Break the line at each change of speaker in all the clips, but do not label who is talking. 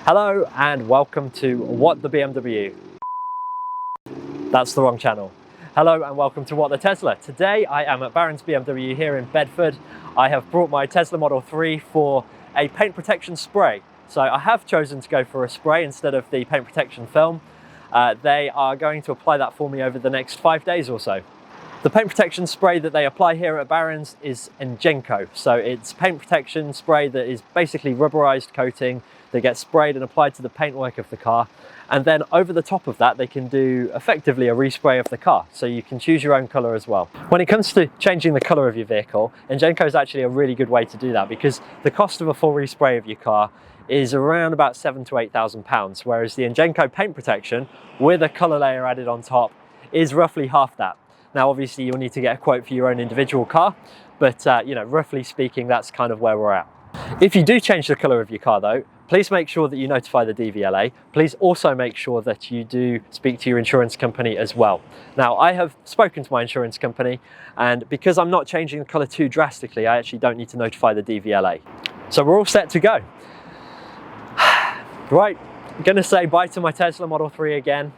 Hello and welcome to What the BMW. That's the wrong channel. Hello and welcome to What the Tesla. Today I am at Barron's BMW here in Bedford. I have brought my Tesla Model 3 for a paint protection spray. So I have chosen to go for a spray instead of the paint protection film. They are going to apply that for me over the next 5 days or so. The paint protection spray that they apply here at Barron's is Ngenco. So it's paint protection spray that is basically rubberized coating that gets sprayed and applied to the paintwork of the car. And then over the top of that, they can do effectively a respray of the car. So you can choose your own color as well. When it comes to changing the color of your vehicle, Ngenco is actually a really good way to do that because the cost of a full respray of your car is around about £7,000 to £8,000, whereas the Ngenco paint protection with a color layer added on top is roughly half that. Now, obviously you'll need to get a quote for your own individual car, but roughly speaking, that's kind of where we're at. If you do change the color of your car though, please make sure that you notify the DVLA. Please also make sure that you do speak to your insurance company as well. Now, I have spoken to my insurance company, and because I'm not changing the color too drastically, I actually don't need to notify the DVLA. So we're all set to go. Right, I'm gonna say bye to my Tesla Model 3 again.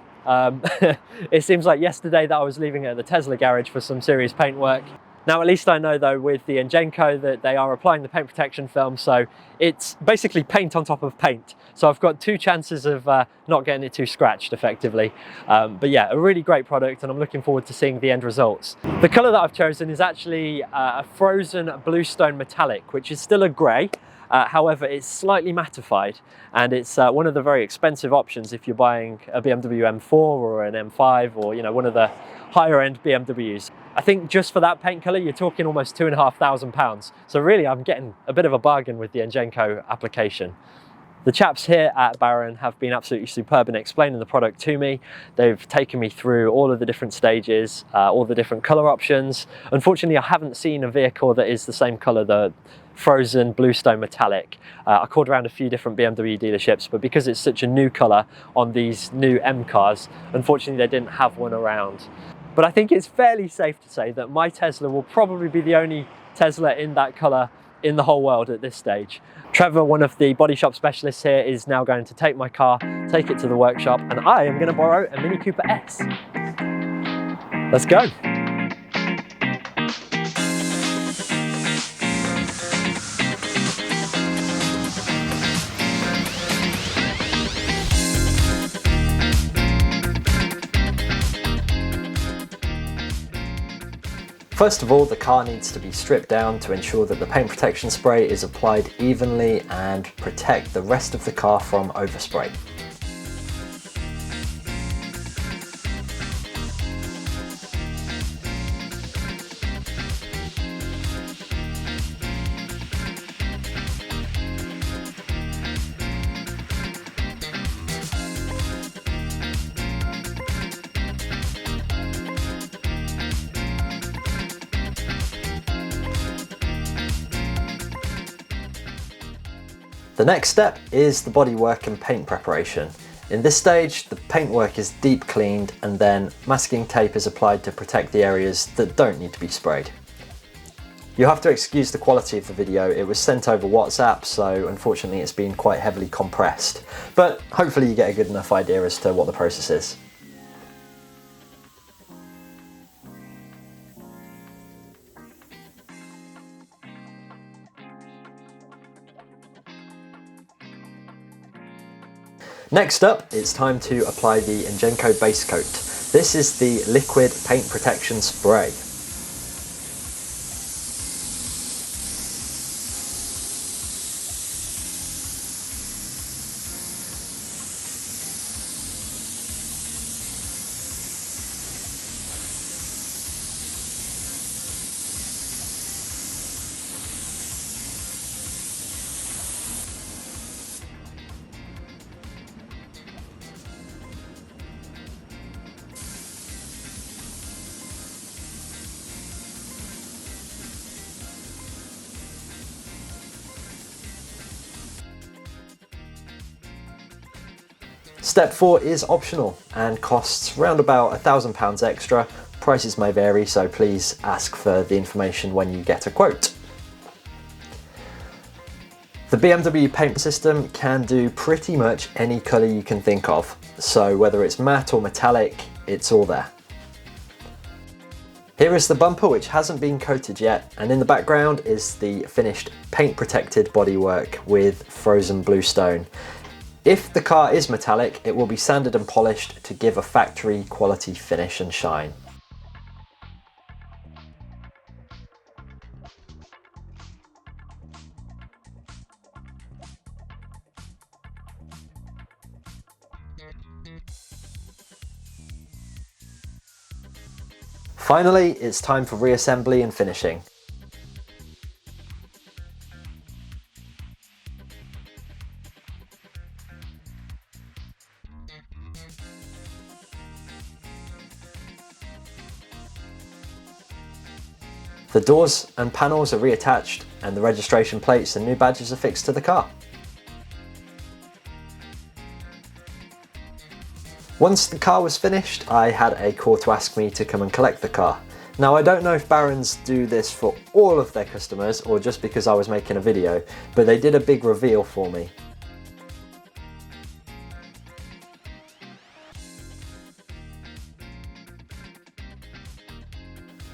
It seems like yesterday that I was leaving it at the Tesla garage for some serious paint work. Now, at least I know though with the Ngenco that they are applying the paint protection film, so it's basically paint on top of paint. So I've got 2 chances of not getting it too scratched effectively. But yeah, a really great product, and I'm looking forward to seeing the end results. The color that I've chosen is actually a frozen bluestone metallic, which is still a gray. However, it's slightly mattified, and it's one of the very expensive options if you're buying a BMW M4 or an M5 or one of the higher end BMWs. I think just for that paint color, you're talking almost £2,500. So really, I'm getting a bit of a bargain with the Ngenco application. The chaps here at Barron have been absolutely superb in explaining the product to me. They've taken me through all of the different stages, all the different color options. Unfortunately, I haven't seen a vehicle that is the same color, the frozen bluestone metallic. I called around a few different BMW dealerships, but because it's such a new color on these new M cars, unfortunately they didn't have one around. But I think it's fairly safe to say that my Tesla will probably be the only Tesla in that color in the whole world at this stage. Trevor, one of the body shop specialists here, is now going to take my car, take it to the workshop, and I am going to borrow a Mini Cooper S. Let's go. First of all, the car needs to be stripped down to ensure that the paint protection spray is applied evenly and protect the rest of the car from overspray. The next step is the bodywork and paint preparation. In this stage, the paintwork is deep cleaned and then masking tape is applied to protect the areas that don't need to be sprayed. You'll have to excuse the quality of the video. It was sent over WhatsApp, so unfortunately it's been quite heavily compressed. But hopefully you get a good enough idea as to what the process is. Next up, it's time to apply the Ngenco base coat. This is the liquid paint protection spray. Step 4 is optional and costs around about £1,000 extra. Prices may vary, so please ask for the information when you get a quote. The BMW paint system can do pretty much any colour you can think of, so whether it's matte or metallic, it's all there. Here is the bumper, which hasn't been coated yet, and in the background is the finished paint protected bodywork with frozen bluestone. If the car is metallic, it will be sanded and polished to give a factory quality finish and shine. Finally, it's time for reassembly and finishing. The doors and panels are reattached and the registration plates and new badges are fixed to the car. Once the car was finished, I had a call to ask me to come and collect the car. Now, I don't know if Barron's do this for all of their customers or just because I was making a video, but they did a big reveal for me.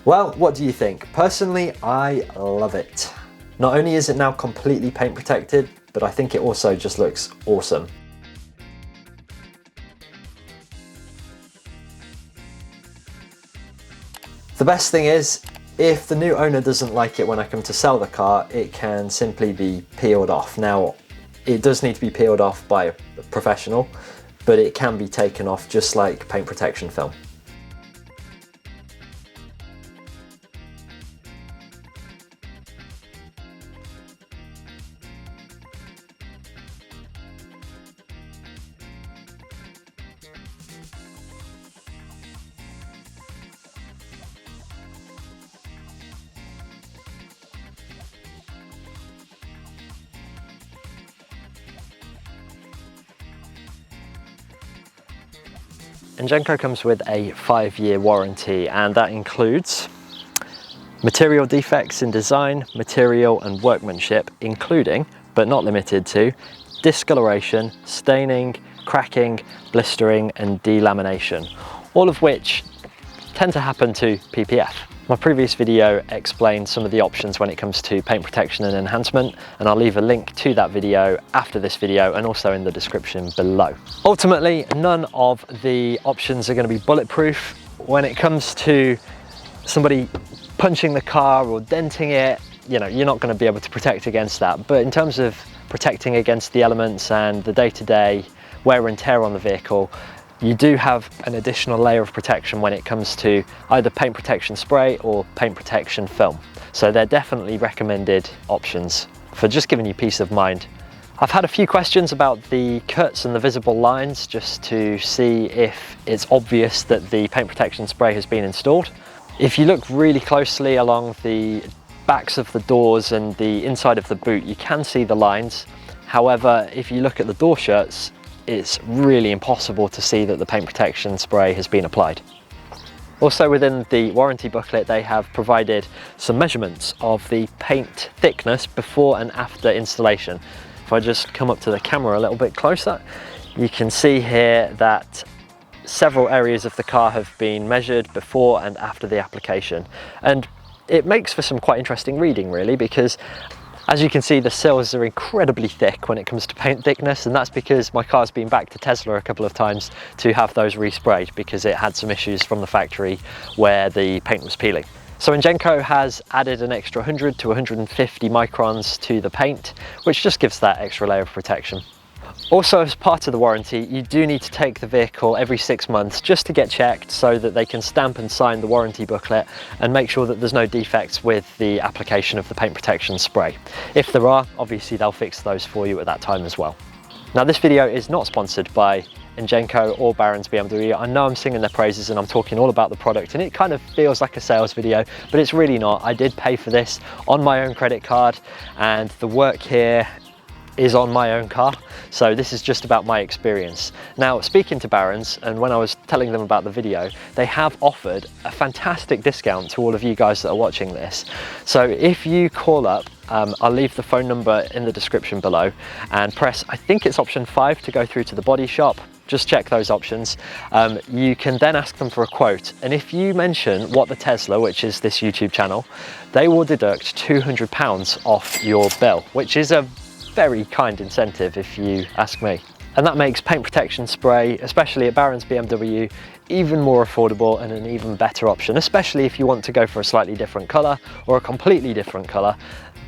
Well, what do you think? Personally, I love it. Not only is it now completely paint protected, but I think it also just looks awesome. The best thing is, if the new owner doesn't like it when I come to sell the car, it can simply be peeled off. Now, it does need to be peeled off by a professional, but it can be taken off just like paint protection film. Ngenco comes with a 5-year warranty, and that includes material defects in design, material and workmanship, including, but not limited to, discoloration, staining, cracking, blistering and delamination, all of which tend to happen to PPF. My previous video explained some of the options when it comes to paint protection and enhancement, and I'll leave a link to that video after this video and also in the description below. Ultimately, none of the options are going to be bulletproof. When it comes to somebody punching the car or denting it, you know, you're not going to be able to protect against that. But in terms of protecting against the elements and the day-to-day wear and tear on the vehicle, you do have an additional layer of protection when it comes to either paint protection spray or paint protection film. So they're definitely recommended options for just giving you peace of mind. I've had a few questions about the cuts and the visible lines just to see if it's obvious that the paint protection spray has been installed. If you look really closely along the backs of the doors and the inside of the boot, you can see the lines. However, if you look at the door shirts, it's really impossible to see that the paint protection spray has been applied. Also, within the warranty booklet, they have provided some measurements of the paint thickness before and after installation. If I just come up to the camera a little bit closer, you can see here that several areas of the car have been measured before and after the application. And it makes for some quite interesting reading, really, because as you can see, the sills are incredibly thick when it comes to paint thickness, and that's because my car's been back to Tesla a couple of times to have those resprayed because it had some issues from the factory where the paint was peeling. So Ngenco has added an extra 100 to 150 microns to the paint, which just gives that extra layer of protection. Also, as part of the warranty, you do need to take the vehicle every 6 months just to get checked so that they can stamp and sign the warranty booklet and make sure that there's no defects with the application of the paint protection spray. If there are, obviously they'll fix those for you at that time as well. Now, this video is not sponsored by Ngenco or Barron's BMW. I know I'm singing their praises and I'm talking all about the product, and it kind of feels like a sales video, but it's really not. I did pay for this on my own credit card, and the work here is on my own car, so this is just about my experience. Now, speaking to Barron's, and when I was telling them about the video, they have offered a fantastic discount to all of you guys that are watching this. So if you call up I'll leave the phone number in the description below, and press, I think it's option 5 to go through to the body shop. Just check those options. You can then ask them for a quote, and if you mention What the Tesla, which is this YouTube channel, they will deduct £200 off your bill, which is a very kind incentive if you ask me. And that makes paint protection spray, especially at Barron's BMW, even more affordable and an even better option, especially if you want to go for a slightly different colour or a completely different colour.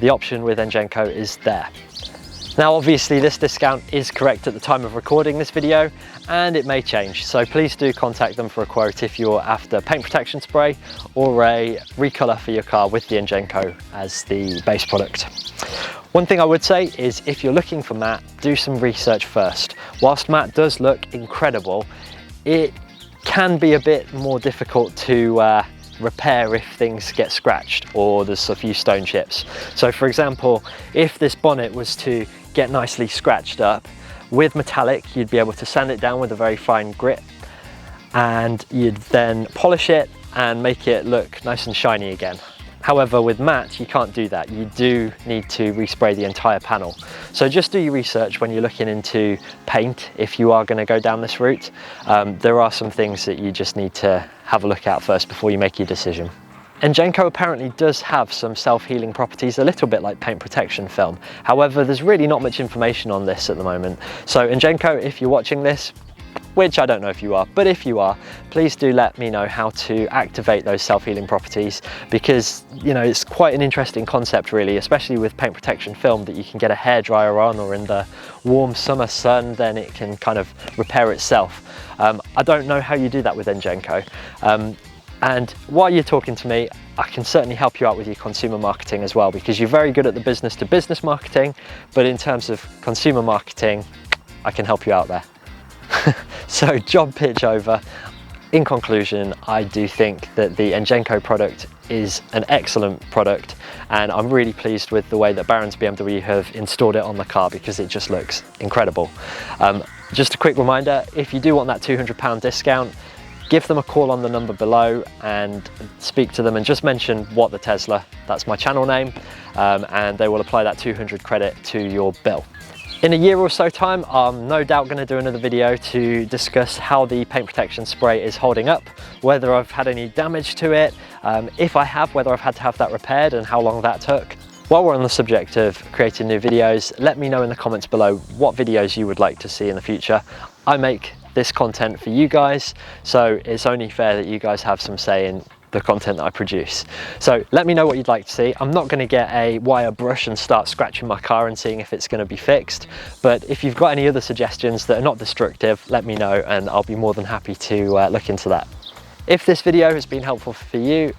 The option with Ngenco is there. Now obviously this discount is correct at the time of recording this video, and it may change, so please do contact them for a quote if you're after paint protection spray or a recolour for your car with the Ngenco as the base product. One thing I would say is if you're looking for matte, do some research first. Whilst matte does look incredible, it can be a bit more difficult to repair if things get scratched or there's a few stone chips. So for example, if this bonnet was to get nicely scratched up, with metallic you'd be able to sand it down with a very fine grit, and you'd then polish it and make it look nice and shiny again. However, with matte, you can't do that. You do need to respray the entire panel. So just do your research when you're looking into paint, if you are going to go down this route. There are some things that you just need to have a look at first before you make your decision. Ngenco apparently does have some self-healing properties, a little bit like paint protection film. However, there's really not much information on this at the moment. So Ngenco, if you're watching this, which I don't know if you are, but if you are, please do let me know how to activate those self-healing properties, because you know it's quite an interesting concept really, especially with paint protection film, that you can get a hairdryer on, or in the warm summer sun, then it can kind of repair itself. I don't know how you do that with Ngenco, and while you're talking to me, I can certainly help you out with your consumer marketing as well, because you're very good at the business to business marketing, but in terms of consumer marketing, I can help you out there. So job pitch over. In conclusion, I do think that the Ngenco product is an excellent product, and I'm really pleased with the way that Barron's BMW have installed it on the car, because it just looks incredible. Just a quick reminder, if you do want that £200 discount, give them a call on the number below and speak to them and just mention What the Tesla, that's my channel name, and they will apply that 200 credit to your bill. In a year or so time, I'm no doubt going to do another video to discuss how the paint protection spray is holding up, whether I've had any damage to it, if I have, whether I've had to have that repaired and how long that took. While we're on the subject of creating new videos, let me know in the comments below what videos you would like to see in the future. I make this content for you guys, so it's only fair that you guys have some say in the content that I produce. So let me know what you'd like to see. I'm not going to get a wire brush and start scratching my car and seeing if it's going to be fixed, but if you've got any other suggestions that are not destructive, let me know and I'll be more than happy to look into that. If this video has been helpful for you,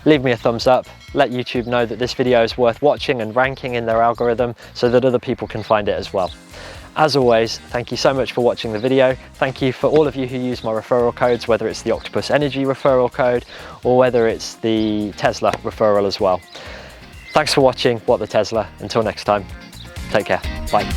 leave me a thumbs up. Let YouTube know that this video is worth watching and ranking in their algorithm so that other people can find it as well. As always, thank you so much for watching the video. Thank you for all of you who use my referral codes, whether it's the Octopus Energy referral code or whether it's the Tesla referral as well. Thanks for watching What the Tesla. Until next time, take care. Bye.